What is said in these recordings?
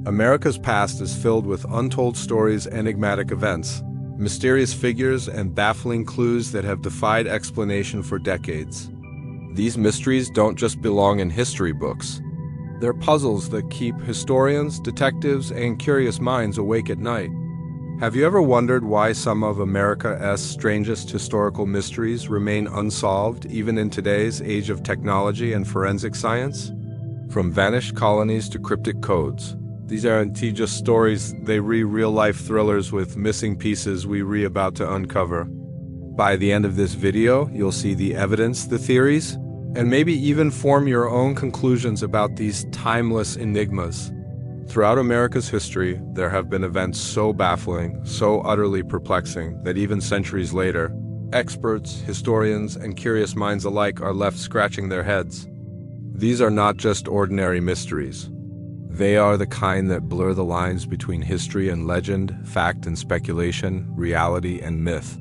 America's past is filled with untold stories, enigmatic events, mysterious figures, and baffling clues that have defied explanation for decades. These mysteries don't just belong in history books. They're puzzles that keep historians, detectives, and curious minds awake at night. Have you ever wondered why some of America's strangest historical mysteries remain unsolved even in today's age of technology and forensic science? From vanished colonies to cryptic codes, these aren't just stories, they real-life thrillers with missing pieces we about to uncover. By the end of this video, you'll see the evidence, the theories, and maybe even form your own conclusions about these timeless enigmas. Throughout America's history, there have been events so baffling, so utterly perplexing, that even centuries later, experts, historians, and curious minds alike are left scratching their heads. These are not just ordinary mysteries. They are the kind that blur the lines between history and legend, fact and speculation, reality and myth.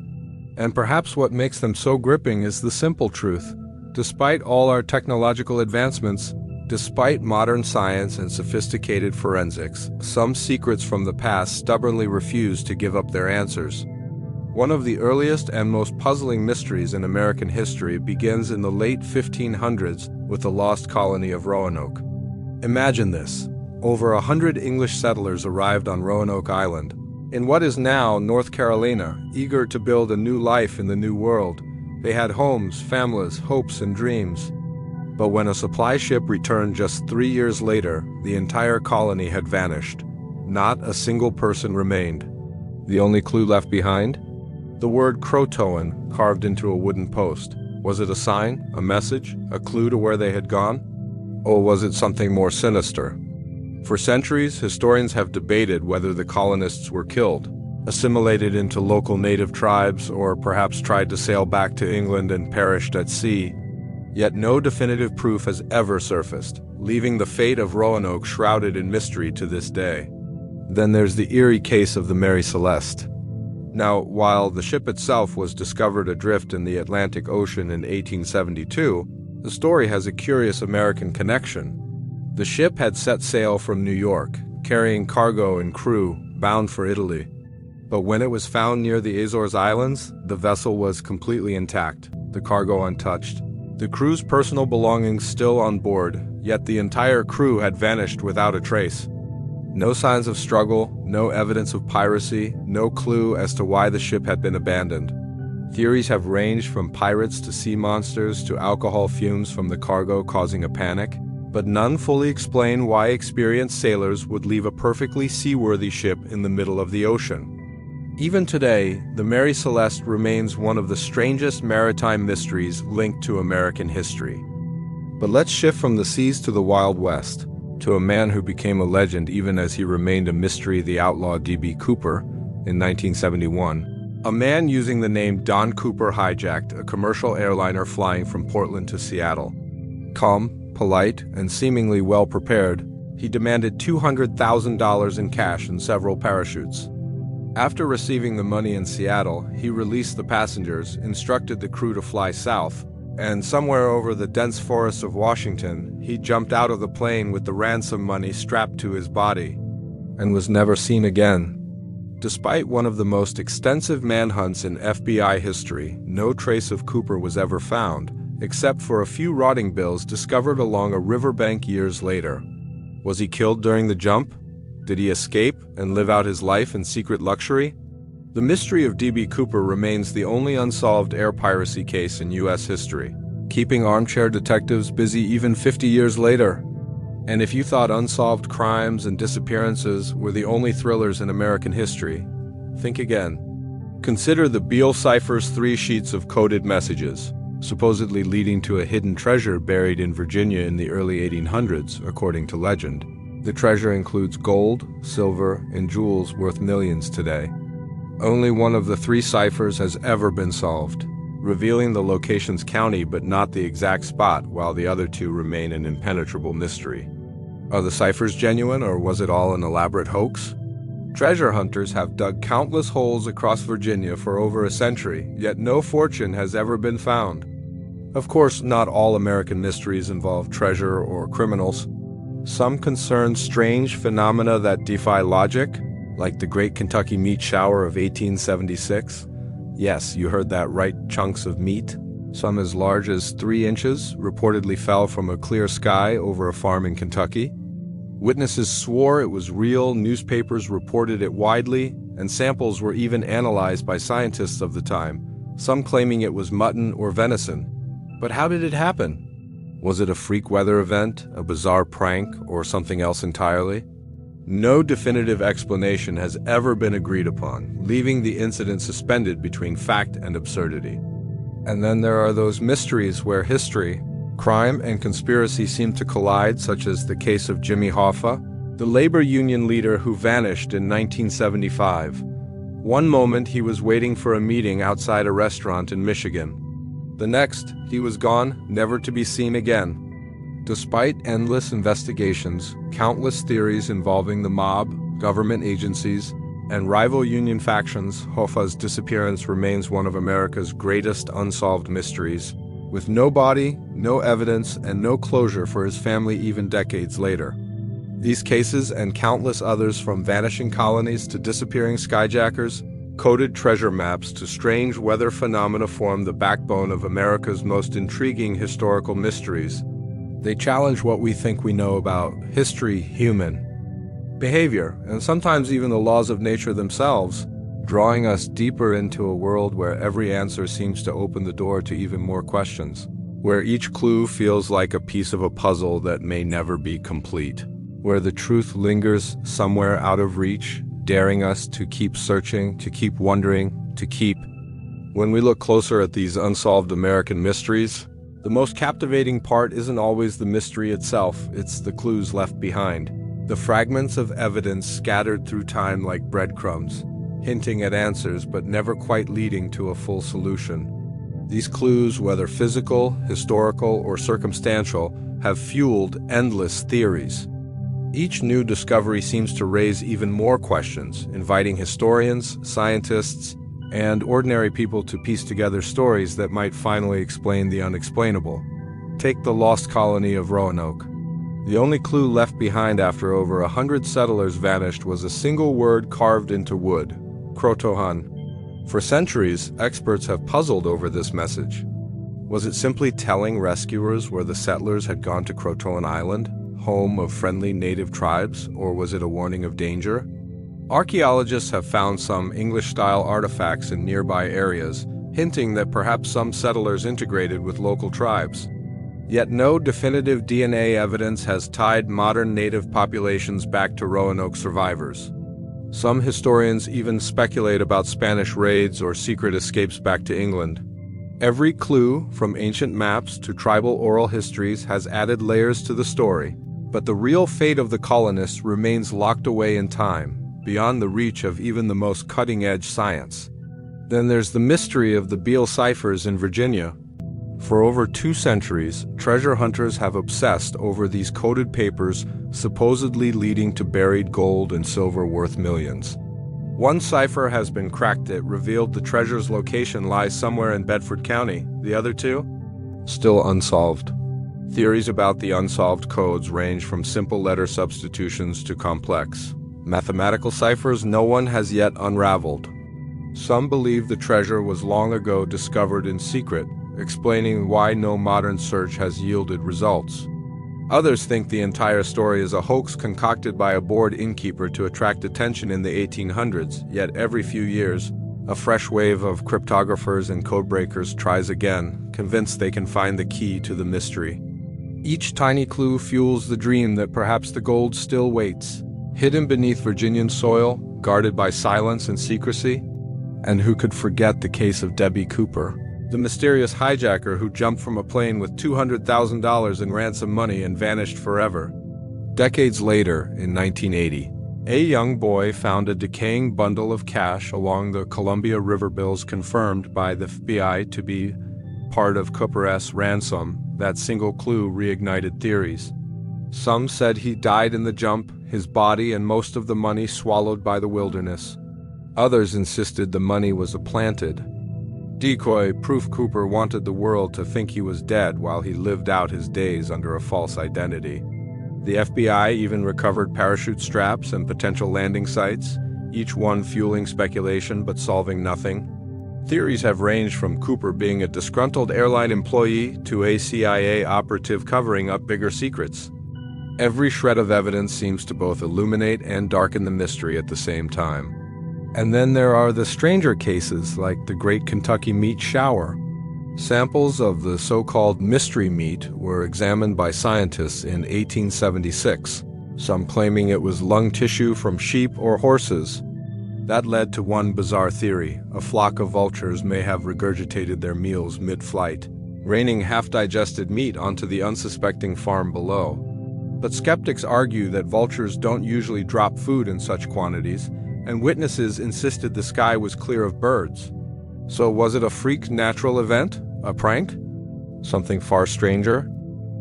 And perhaps what makes them so gripping is the simple truth. Despite all our technological advancements, despite modern science and sophisticated forensics, some secrets from the past stubbornly refuse to give up their answers. One of the earliest and most puzzling mysteries in American history begins in the late 1500s with the Lost Colony of Roanoke. Imagine this. Over 100 English settlers arrived on Roanoke Island, in what is now North Carolina, eager to build a new life in the new world. They had homes, families, hopes, and dreams. But when a supply ship returned just 3 years later, the entire colony had vanished. Not a single person remained. The only clue left behind? The word Croatoan carved into a wooden post. Was it a sign, a message, a clue to where they had gone? Or was it something more sinister? For centuries, historians have debated whether the colonists were killed, assimilated into local native tribes, or perhaps tried to sail back to England and perished at sea. Yet no definitive proof has ever surfaced, leaving the fate of Roanoke shrouded in mystery to this day. Then there's the eerie case of the Mary Celeste. Now, while the ship itself was discovered adrift in the Atlantic Ocean in 1872, the story has a curious American connection. The ship had set sail from New York, carrying cargo and crew, bound for Italy. But when it was found near the Azores Islands, the vessel was completely intact, the cargo untouched. The crew's personal belongings still on board, yet the entire crew had vanished without a trace. No signs of struggle, no evidence of piracy, no clue as to why the ship had been abandoned. Theories have ranged from pirates to sea monsters to alcohol fumes from the cargo causing a panic, but none fully explain why experienced sailors would leave a perfectly seaworthy ship in the middle of the ocean. Even today, the Mary Celeste remains one of the strangest maritime mysteries linked to American history. But let's shift from the seas to the Wild West, to a man who became a legend even as he remained a mystery, the outlaw D.B. Cooper, in 1971. A man using the name Don Cooper hijacked a commercial airliner flying from Portland to Seattle. Calm, polite, and seemingly well-prepared, he demanded $200,000 in cash and several parachutes. After receiving the money in Seattle, he released the passengers, instructed the crew to fly south, and somewhere over the dense forests of Washington, he jumped out of the plane with the ransom money strapped to his body, and was never seen again. Despite one of the most extensive manhunts in FBI history, no trace of Cooper was ever found, except for a few rotting bills discovered along a riverbank years later. Was he killed during the jump? Did he escape and live out his life in secret luxury? The mystery of D.B. Cooper remains the only unsolved air piracy case in U.S. history, keeping armchair detectives busy even 50 years later. And if you thought unsolved crimes and disappearances were the only thrillers in American history, think again. Consider the Beale Ciphers' 3 sheets of coded messages, supposedly leading to a hidden treasure buried in Virginia in the early 1800s, according to legend. The treasure includes gold, silver, and jewels worth millions today. Only one of the 3 ciphers has ever been solved, revealing the location's county but not the exact spot, while the other 2 remain an impenetrable mystery. Are the ciphers genuine, or was it all an elaborate hoax? Treasure hunters have dug countless holes across Virginia for over a century, yet no fortune has ever been found. Of course, not all American mysteries involve treasure or criminals. Some concern strange phenomena that defy logic, like the Great Kentucky Meat Shower of 1876. Yes, you heard that right, chunks of meat. Some as large as 3 inches reportedly fell from a clear sky over a farm in Kentucky. Witnesses swore it was real, newspapers reported it widely, and samples were even analyzed by scientists of the time, some claiming it was mutton or venison. But how did it happen? Was it a freak weather event, a bizarre prank, or something else entirely? No definitive explanation has ever been agreed upon, leaving the incident suspended between fact and absurdity. And then there are those mysteries where history, crime, and conspiracy seem to collide, such as the case of Jimmy Hoffa, the labor union leader who vanished in 1975. One moment he was waiting for a meeting outside a restaurant in Michigan. The next, he was gone, never to be seen again. Despite endless investigations, countless theories involving the mob, government agencies, and rival union factions, Hoffa's disappearance remains one of America's greatest unsolved mysteries, with no body, no evidence, and no closure for his family even decades later. These cases and countless others, from vanishing colonies to disappearing skyjackers, coded treasure maps to strange weather phenomena, form the backbone of America's most intriguing historical mysteries. They challenge what we think we know about history, human behavior, and sometimes even the laws of nature themselves, drawing us deeper into a world where every answer seems to open the door to even more questions, where each clue feels like a piece of a puzzle that may never be complete, where the truth lingers somewhere out of reach, daring us to keep searching, to keep wondering, to keep. When we look closer at these unsolved American mysteries, the most captivating part isn't always the mystery itself, it's the clues left behind. The fragments of evidence scattered through time like breadcrumbs, hinting at answers but never quite leading to a full solution. These clues, whether physical, historical, or circumstantial, have fueled endless theories. Each new discovery seems to raise even more questions, inviting historians, scientists, and ordinary people to piece together stories that might finally explain the unexplainable. Take the Lost Colony of Roanoke. The only clue left behind after over 100 settlers vanished was a single word carved into wood: Croatoan. For centuries, experts have puzzled over this message. Was it simply telling rescuers where the settlers had gone to Croatoan Island, home of friendly native tribes, or was it a warning of danger? Archaeologists have found some English-style artifacts in nearby areas, hinting that perhaps some settlers integrated with local tribes. Yet no definitive DNA evidence has tied modern native populations back to Roanoke survivors. Some historians even speculate about Spanish raids or secret escapes back to England. Every clue, from ancient maps to tribal oral histories, has added layers to the story, but the real fate of the colonists remains locked away in time, beyond the reach of even the most cutting-edge science. Then there's the mystery of the Beale Ciphers in Virginia. For over 2 centuries, treasure hunters have obsessed over these coded papers, supposedly leading to buried gold and silver worth millions. One cipher has been cracked that revealed the treasure's location lies somewhere in Bedford County. The other 2? Still unsolved. Theories about the unsolved codes range from simple letter substitutions to complex mathematical ciphers no one has yet unraveled. Some believe the treasure was long ago discovered in secret, explaining why no modern search has yielded results. Others think the entire story is a hoax concocted by a bored innkeeper to attract attention in the 1800s, yet every few years, a fresh wave of cryptographers and codebreakers tries again, convinced they can find the key to the mystery. Each tiny clue fuels the dream that perhaps the gold still waits, hidden beneath Virginian soil, guarded by silence and secrecy. And who could forget the case of Debbie Cooper, the mysterious hijacker who jumped from a plane with $200,000 in ransom money and vanished forever. Decades later, in 1980, a young boy found a decaying bundle of cash along the Columbia River, bills confirmed by the FBI to be part of Cooper's ransom. That single clue reignited theories. Some said he died in the jump, his body and most of the money swallowed by the wilderness. Others insisted the money was a planted decoy, proof Cooper wanted the world to think he was dead while he lived out his days under a false identity. The FBI even recovered parachute straps and potential landing sites, each one fueling speculation but solving nothing. Theories have ranged from Cooper being a disgruntled airline employee to a CIA operative covering up bigger secrets. Every shred of evidence seems to both illuminate and darken the mystery at the same time. And then there are the stranger cases like the Great Kentucky Meat Shower. Samples of the so-called mystery meat were examined by scientists in 1876, some claiming it was lung tissue from sheep or horses. That led to one bizarre theory: a flock of vultures may have regurgitated their meals mid-flight, raining half-digested meat onto the unsuspecting farm below. But skeptics argue that vultures don't usually drop food in such quantities, and witnesses insisted the sky was clear of birds. So was it a freak natural event? A prank? Something far stranger?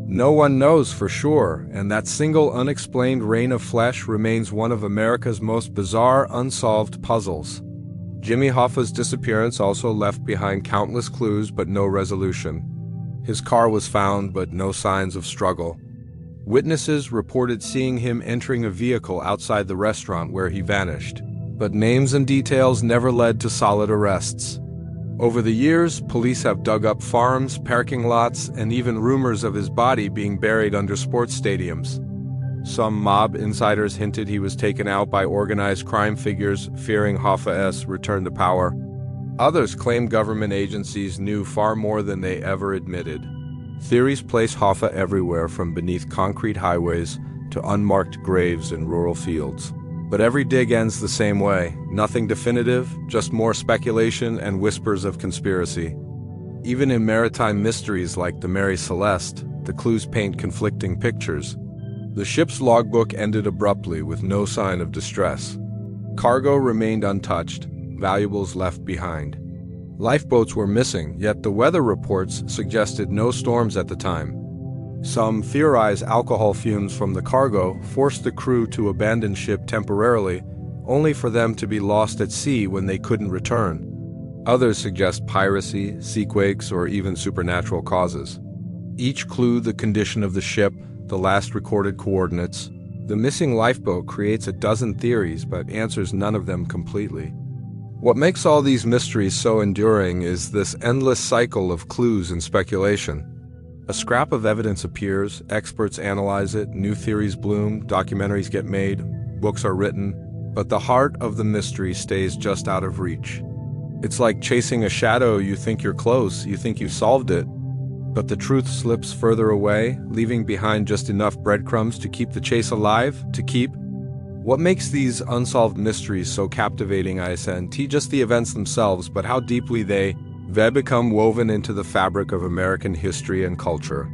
No one knows for sure, and that single unexplained rain of flesh remains one of America's most bizarre unsolved puzzles. Jimmy Hoffa's disappearance also left behind countless clues but no resolution. His car was found but no signs of struggle. Witnesses reported seeing him entering a vehicle outside the restaurant where he vanished, but names and details never led to solid arrests. Over the years, police have dug up farms, parking lots, and even rumors of his body being buried under sports stadiums. Some mob insiders hinted he was taken out by organized crime figures, fearing Hoffa's return to power. Others claim government agencies knew far more than they ever admitted. Theories place Hoffa everywhere, from beneath concrete highways to unmarked graves in rural fields. But every dig ends the same way: nothing definitive, just more speculation and whispers of conspiracy. Even in maritime mysteries like the Mary Celeste, the clues paint conflicting pictures. The ship's logbook ended abruptly with no sign of distress. Cargo remained untouched, valuables left behind. Lifeboats were missing, yet the weather reports suggested no storms at the time. Some theorize alcohol fumes from the cargo forced the crew to abandon ship temporarily, only for them to be lost at sea when they couldn't return. Others suggest piracy, seaquakes, or even supernatural causes. Each clue: the condition of the ship, the last recorded coordinates. The missing lifeboat creates a dozen theories, but answers none of them completely. What makes all these mysteries so enduring is this endless cycle of clues and speculation. A scrap of evidence appears, experts analyze it, new theories bloom, documentaries get made, books are written, but the heart of the mystery stays just out of reach. It's like chasing a shadow. You think you're close, you think you've solved it, but the truth slips further away, leaving behind just enough breadcrumbs to keep the chase alive, What makes these unsolved mysteries so captivating isn't just the events themselves, but how deeply they become woven into the fabric of American history and culture.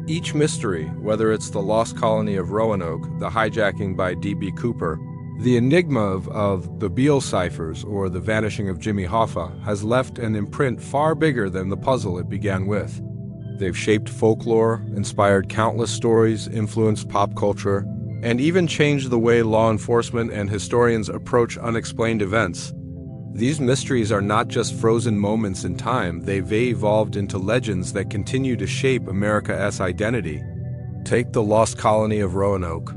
Each mystery, whether it's the Lost Colony of Roanoke, the hijacking by D.B. Cooper, the enigma of the Beale Ciphers, or the vanishing of Jimmy Hoffa, has left an imprint far bigger than the puzzle it began with. They've shaped folklore, inspired countless stories, influenced pop culture, and even changed the way law enforcement and historians approach unexplained events. These mysteries are not just frozen moments in time, they've evolved into legends that continue to shape America's identity. Take the Lost Colony of Roanoke.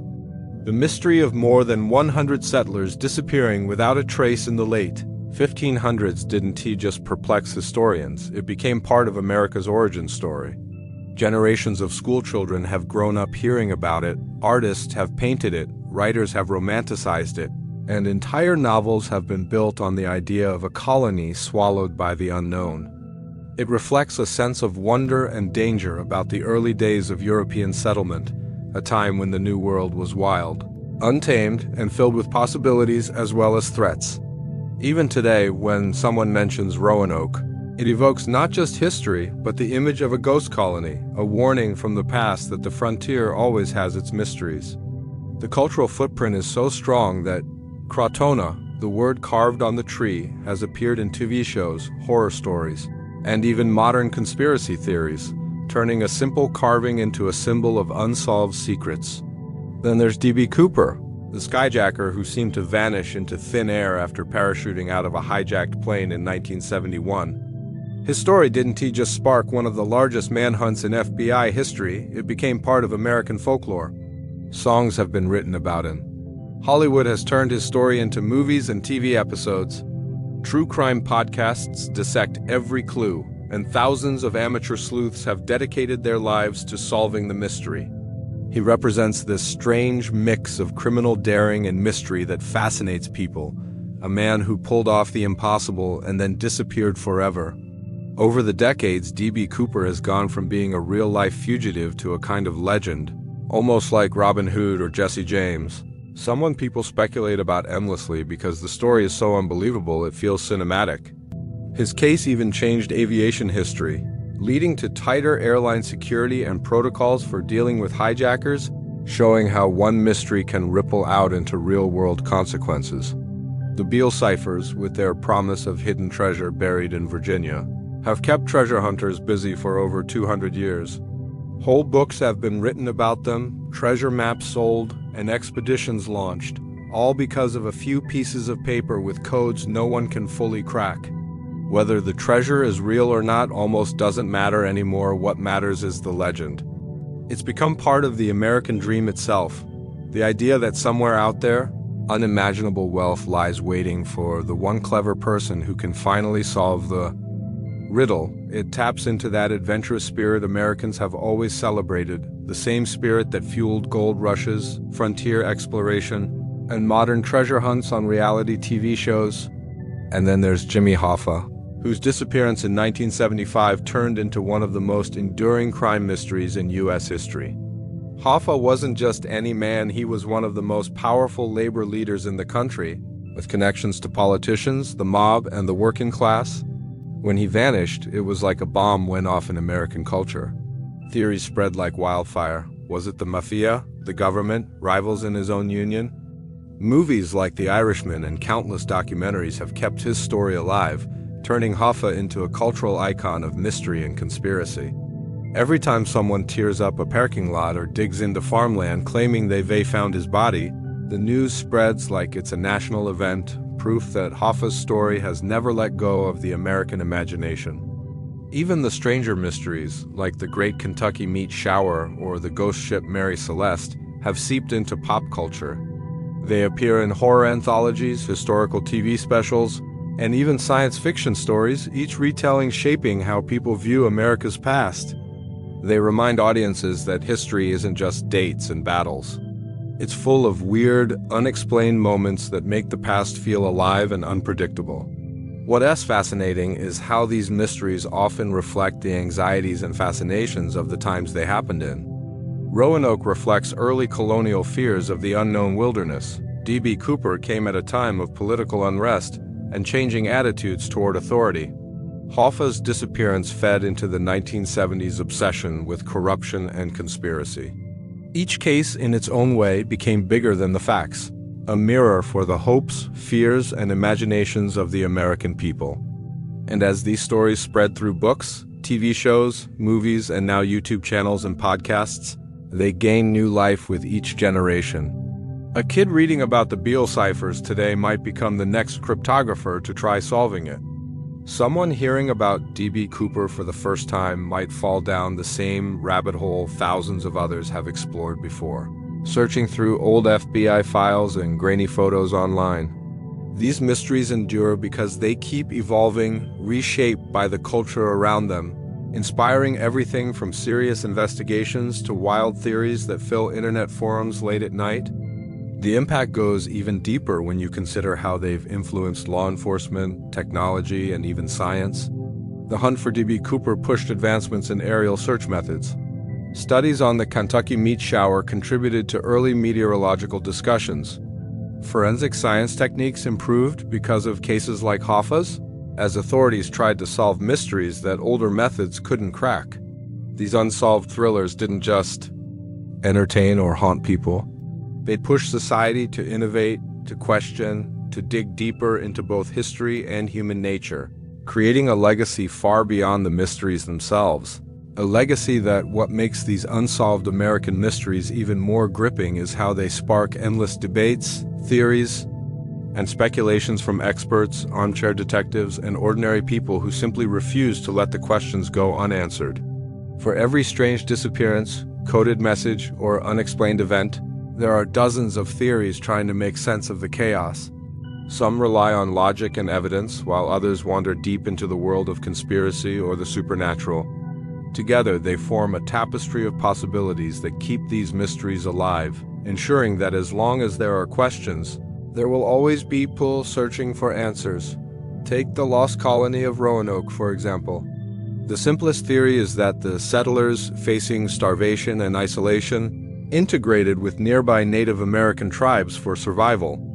The mystery of more than 100 settlers disappearing without a trace in the late 1500s didn't just perplex historians, it became part of America's origin story. Generations of schoolchildren have grown up hearing about it, artists have painted it, writers have romanticized it, and entire novels have been built on the idea of a colony swallowed by the unknown. It reflects a sense of wonder and danger about the early days of European settlement, a time when the New World was wild, untamed, and filled with possibilities as well as threats. Even today, when someone mentions Roanoke, it evokes not just history, but the image of a ghost colony, a warning from the past that the frontier always has its mysteries. The cultural footprint is so strong that Crotona, the word carved on the tree, has appeared in TV shows, horror stories, and even modern conspiracy theories, turning a simple carving into a symbol of unsolved secrets. Then there's D.B. Cooper, the skyjacker who seemed to vanish into thin air after parachuting out of a hijacked plane in 1971. His story didn't just spark one of the largest manhunts in FBI history, it became part of American folklore. Songs have been written about him. Hollywood has turned his story into movies and TV episodes. True crime podcasts dissect every clue, and thousands of amateur sleuths have dedicated their lives to solving the mystery. He represents this strange mix of criminal daring and mystery that fascinates people, a man who pulled off the impossible and then disappeared forever. Over the decades, D.B. Cooper has gone from being a real-life fugitive to a kind of legend, almost like Robin Hood or Jesse James. Someone people speculate about endlessly because the story is so unbelievable it feels cinematic. His case even changed aviation history, leading to tighter airline security and protocols for dealing with hijackers, showing how one mystery can ripple out into real-world consequences. The Beale Ciphers, with their promise of hidden treasure buried in Virginia, have kept treasure hunters busy for over 200 years. Whole books have been written about them, treasure maps sold, and expeditions launched, all because of a few pieces of paper with codes no one can fully crack. Whether the treasure is real or not almost doesn't matter anymore. What matters is the legend. It's become part of the American dream itself. The idea that somewhere out there, unimaginable wealth lies waiting for the one clever person who can finally solve the riddle. It taps into that adventurous spirit Americans have always celebrated, the same spirit that fueled gold rushes, frontier exploration, and modern treasure hunts on reality TV shows. And then there's Jimmy Hoffa, whose disappearance in 1975 turned into one of the most enduring crime mysteries in U.S. history. Hoffa wasn't just any man, he was one of the most powerful labor leaders in the country, with connections to politicians, the mob, and the working class. When he vanished, it was like a bomb went off in American culture. Theories spread like wildfire. Was it the mafia, the government, rivals in his own union? Movies like The Irishman and countless documentaries have kept his story alive, turning Hoffa into a cultural icon of mystery and conspiracy. Every time someone tears up a parking lot or digs into farmland claiming they found his body, the news spreads like it's a national event, proof that Hoffa's story has never let go of the American imagination. Even the stranger mysteries, like the Great Kentucky Meat Shower or the ghost ship Mary Celeste, have seeped into pop culture. They appear in horror anthologies, historical TV specials, and even science fiction stories, each retelling shaping how people view America's past. They remind audiences that history isn't just dates and battles. It's full of weird, unexplained moments that make the past feel alive and unpredictable. What's fascinating is how these mysteries often reflect the anxieties and fascinations of the times they happened in. Roanoke reflects early colonial fears of the unknown wilderness. D.B. Cooper came at a time of political unrest and changing attitudes toward authority. Hoffa's disappearance fed into the 1970s obsession with corruption and conspiracy. Each case in its own way became bigger than the facts, a mirror for the hopes, fears, and imaginations of the American people. And as these stories spread through books, TV shows, movies, and now YouTube channels and podcasts, they gain new life with each generation. A kid reading about the Beale Ciphers today might become the next cryptographer to try solving it. Someone hearing about D.B. Cooper for the first time might fall down the same rabbit hole thousands of others have explored before, searching through old FBI files and grainy photos online. These mysteries endure because they keep evolving, reshaped by the culture around them, inspiring everything from serious investigations to wild theories that fill internet forums late at night. The impact goes even deeper when you consider how they've influenced law enforcement, technology, and even science. The hunt for D.B. Cooper pushed advancements in aerial search methods. Studies on the Kentucky Meat Shower contributed to early meteorological discussions. Forensic science techniques improved because of cases like Hoffa's, as authorities tried to solve mysteries that older methods couldn't crack. These unsolved thrillers didn't just entertain or haunt people. They pushed society to innovate, to question, to dig deeper into both history and human nature, creating a legacy far beyond the mysteries themselves. A legacy that what makes these unsolved American mysteries even more gripping is how they spark endless debates, theories, and speculations from experts, armchair detectives, and ordinary people who simply refuse to let the questions go unanswered. For every strange disappearance, coded message, or unexplained event, There are dozens of theories trying to make sense of the chaos. Some rely on logic and evidence, while others wander deep into the world of conspiracy or the supernatural. Together, they form a tapestry of possibilities that keep these mysteries alive, ensuring that as long as there are questions, there will always be people searching for answers. Take the Lost Colony of Roanoke, for example. The simplest theory is that the settlers, facing starvation and isolation, integrated with nearby Native American tribes for survival.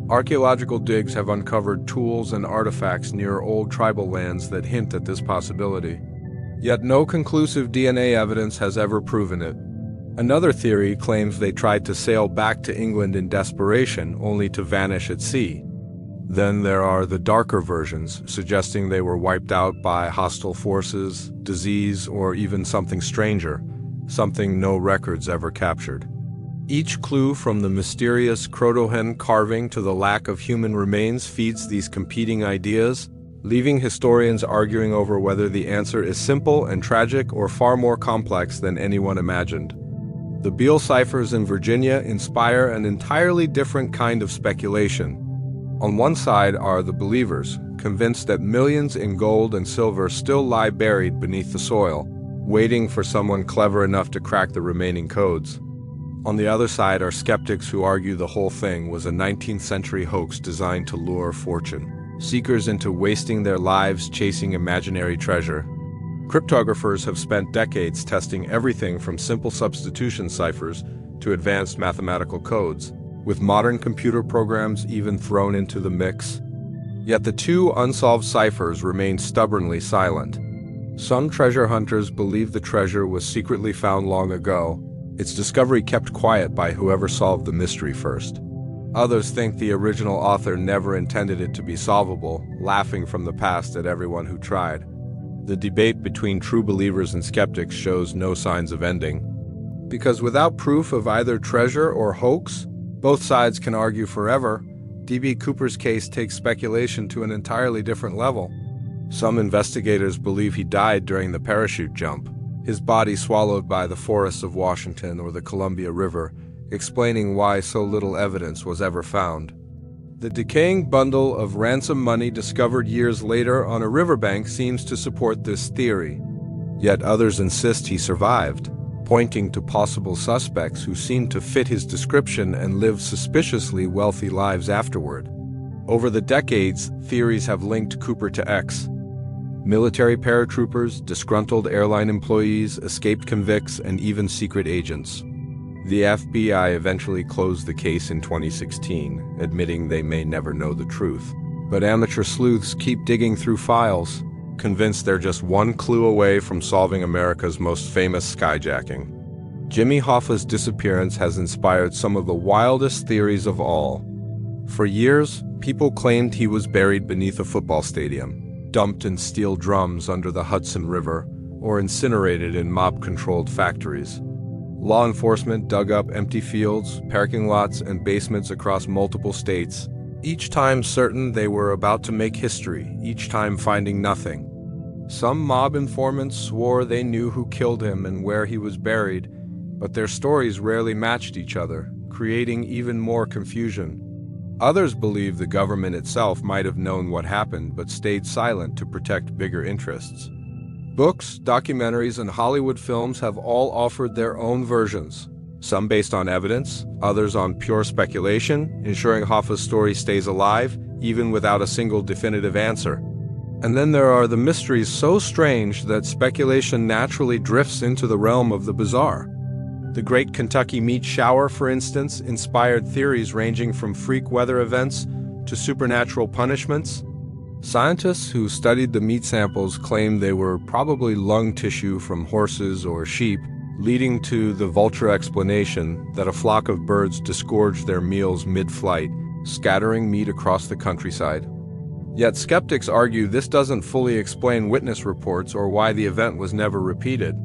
Archaeological digs have uncovered tools and artifacts near old tribal lands that hint at this possibility. Yet no conclusive DNA evidence has ever proven it. Another theory claims they tried to sail back to England in desperation, only to vanish at sea. Then there are the darker versions, suggesting they were wiped out by hostile forces, disease, or even something stranger, something no records ever captured. Each clue, from the mysterious Croatoan carving to the lack of human remains, feeds these competing ideas, leaving historians arguing over whether the answer is simple and tragic or far more complex than anyone imagined. The Beale Ciphers in Virginia inspire an entirely different kind of speculation. On one side are the believers, convinced that millions in gold and silver still lie buried beneath the soil, waiting for someone clever enough to crack the remaining codes. On the other side are skeptics who argue the whole thing was a 19th century hoax designed to lure fortune, seekers into wasting their lives chasing imaginary treasure. Cryptographers have spent decades testing everything from simple substitution ciphers to advanced mathematical codes, with modern computer programs even thrown into the mix. Yet the two unsolved ciphers remain stubbornly silent. Some treasure hunters believe the treasure was secretly found long ago, its discovery kept quiet by whoever solved the mystery first. Others think the original author never intended it to be solvable, laughing from the past at everyone who tried. The debate between true believers and skeptics shows no signs of ending. Because without proof of either treasure or hoax, both sides can argue forever. D.B. Cooper's case takes speculation to an entirely different level. Some investigators believe he died during the parachute jump, his body swallowed by the forests of Washington or the Columbia River, explaining why so little evidence was ever found. The decaying bundle of ransom money discovered years later on a riverbank seems to support this theory. Yet others insist he survived, pointing to possible suspects who seemed to fit his description and lived suspiciously wealthy lives afterward. Over the decades, theories have linked Cooper to X. Military paratroopers, disgruntled airline employees, escaped convicts, and even secret agents. The FBI eventually closed the case in 2016, admitting they may never know the truth. But amateur sleuths keep digging through files, convinced they're just one clue away from solving America's most famous skyjacking. Jimmy Hoffa's disappearance has inspired some of the wildest theories of all. For years, people claimed he was buried beneath a football stadium, dumped in steel drums under the Hudson River, or incinerated in mob-controlled factories. Law enforcement dug up empty fields, parking lots, and basements across multiple states, each time certain they were about to make history, each time finding nothing. Some mob informants swore they knew who killed him and where he was buried, but their stories rarely matched each other, creating even more confusion. Others believe the government itself might have known what happened but stayed silent to protect bigger interests. Books, documentaries, and Hollywood films have all offered their own versions, some based on evidence, others on pure speculation, ensuring Hoffa's story stays alive, even without a single definitive answer. And then there are the mysteries so strange that speculation naturally drifts into the realm of the bizarre. The Great Kentucky Meat Shower, for instance, inspired theories ranging from freak weather events to supernatural punishments. Scientists who studied the meat samples claimed they were probably lung tissue from horses or sheep, leading to the vulture explanation that a flock of birds disgorged their meals mid-flight, scattering meat across the countryside. Yet skeptics argue this doesn't fully explain witness reports or why the event was never repeated.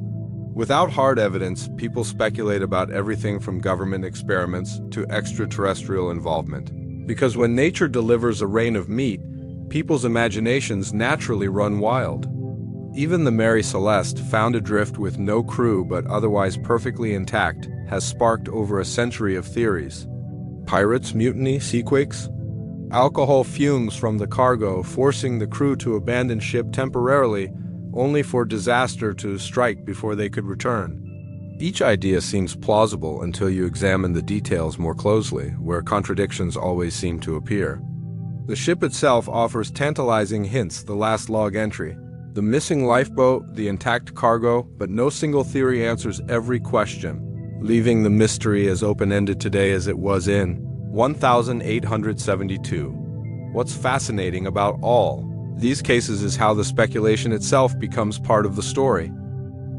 Without hard evidence, people speculate about everything from government experiments to extraterrestrial involvement. Because when nature delivers a rain of meat, people's imaginations naturally run wild. Even the Mary Celeste, found adrift with no crew but otherwise perfectly intact, has sparked over a century of theories. Pirates, mutiny, seaquakes? Alcohol fumes from the cargo forcing the crew to abandon ship temporarily, only for disaster to strike before they could return. Each idea seems plausible until you examine the details more closely, where contradictions always seem to appear. The ship itself offers tantalizing hints, the last log entry. The missing lifeboat, the intact cargo, but no single theory answers every question, leaving the mystery as open-ended today as it was in 1872. What's fascinating about all these cases is how the speculation itself becomes part of the story.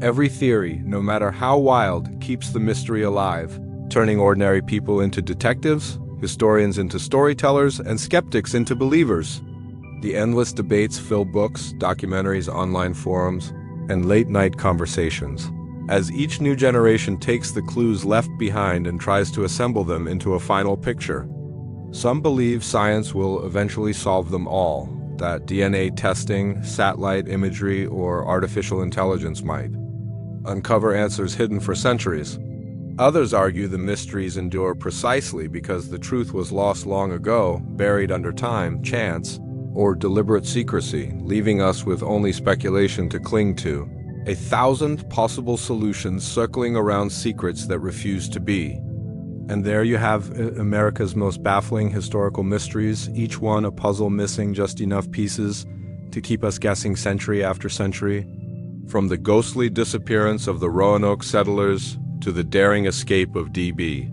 Every theory, no matter how wild, keeps the mystery alive, turning ordinary people into detectives, historians into storytellers, and skeptics into believers. The endless debates fill books, documentaries, online forums, and late-night conversations, as each new generation takes the clues left behind and tries to assemble them into a final picture. Some believe science will eventually solve them all, that DNA testing, satellite imagery, or artificial intelligence might uncover answers hidden for centuries. Others argue the mysteries endure precisely because the truth was lost long ago, buried under time, chance, or deliberate secrecy, leaving us with only speculation to cling to. 1,000 possible solutions circling around secrets that refuse to be. And there you have America's most baffling historical mysteries, each one a puzzle missing just enough pieces to keep us guessing century after century. From the ghostly disappearance of the Roanoke settlers to the daring escape of D.B.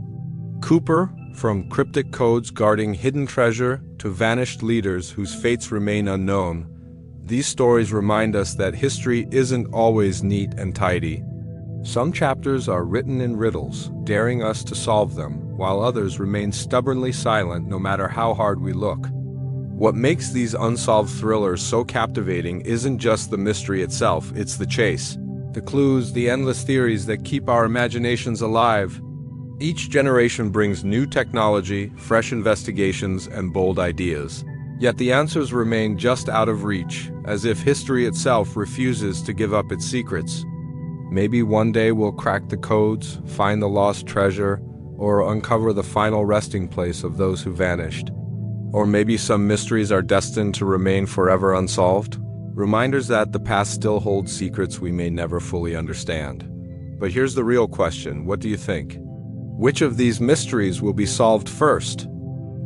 Cooper, from cryptic codes guarding hidden treasure to vanished leaders whose fates remain unknown, these stories remind us that history isn't always neat and tidy. Some chapters are written in riddles, daring us to solve them, while others remain stubbornly silent no matter how hard we look. What makes these unsolved thrillers so captivating isn't just the mystery itself, it's the chase. The clues, the endless theories that keep our imaginations alive. Each generation brings new technology, fresh investigations, and bold ideas. Yet the answers remain just out of reach, as if history itself refuses to give up its secrets. Maybe one day we'll crack the codes, find the lost treasure, or uncover the final resting place of those who vanished. Or maybe some mysteries are destined to remain forever unsolved. Reminders that the past still holds secrets we may never fully understand. But here's the real question, what do you think? Which of these mysteries will be solved first?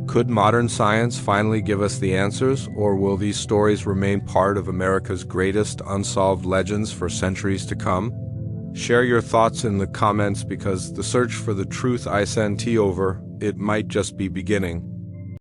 Could modern science finally give us the answers, or will these stories remain part of America's greatest unsolved legends for centuries to come? Share your thoughts in the comments because the search for the truth I send tea over, it might just be beginning.